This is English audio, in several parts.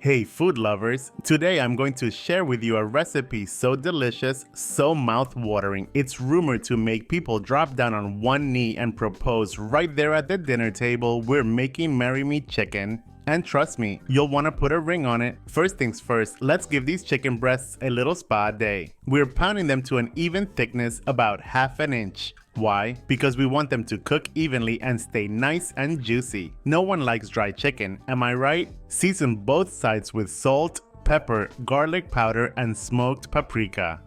Hey food lovers, today I'm going to share with you a recipe so delicious, so mouth-watering, it's rumored to make people drop down on one knee and propose right there at the dinner table. We're making Marry Me chicken. And trust me, you'll want to put a ring on it. First things first, let's give these chicken breasts a little spa day. We're pounding them to an even thickness, about ½ inch. Why? Because we want them to cook evenly and stay nice and juicy. No one likes dry chicken, am I right? Season both sides with salt, pepper, garlic powder, and smoked paprika.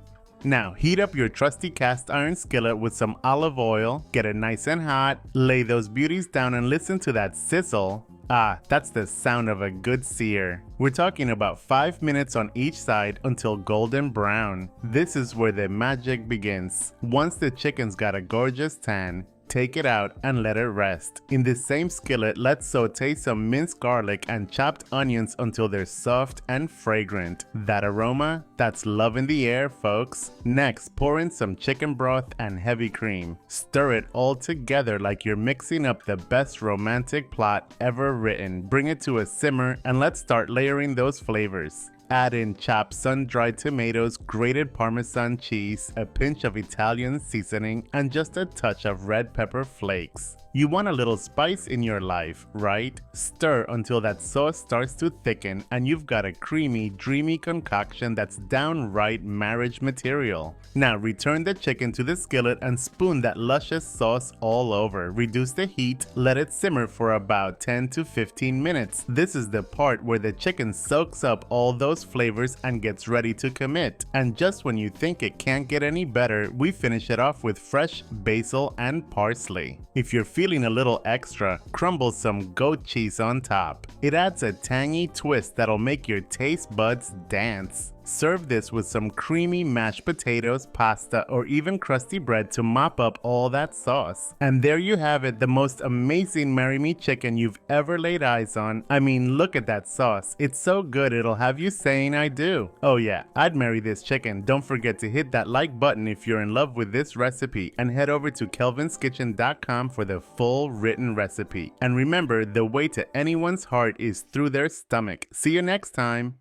Now heat up your trusty cast iron skillet with some olive oil, get it nice and hot, lay those beauties down and listen to that sizzle. Ah, that's the sound of a good sear. We're talking about 5 minutes on each side until golden brown. This is where the magic begins. Once the chicken's got a gorgeous tan, take it out and let it rest. In the same skillet, let's saute some minced garlic and chopped onions until they're soft and fragrant. That aroma? That's love in the air, folks. Next, pour in some chicken broth and heavy cream. Stir it all together like you're mixing up the best romantic plot ever written. Bring it to a simmer and let's start layering those flavors. Add in chopped sun-dried tomatoes, grated Parmesan cheese, a pinch of Italian seasoning, and just a touch of red pepper flakes. You want a little spice in your life, right? Stir until that sauce starts to thicken and you've got a creamy, dreamy concoction that's downright marriage material. Now return the chicken to the skillet and spoon that luscious sauce all over. Reduce the heat, let it simmer for about 10 to 15 minutes. This is the part where the chicken soaks up all those flavors and gets ready to commit. And just when you think it can't get any better, we finish it off with fresh basil and parsley. If you're feeling a little extra, crumble some goat cheese on top. It adds a tangy twist that'll make your taste buds dance. Serve this with some creamy mashed potatoes, pasta, or even crusty bread to mop up all that sauce. And there you have it, the most amazing Marry Me chicken you've ever laid eyes on. I mean, look at that sauce. It's so good it'll have you saying I do. Oh yeah, I'd marry this chicken. Don't forget to hit that like button if you're in love with this recipe and head over to kelvinskitchen.com for the full written recipe. And remember, the way to anyone's heart is through their stomach. See you next time.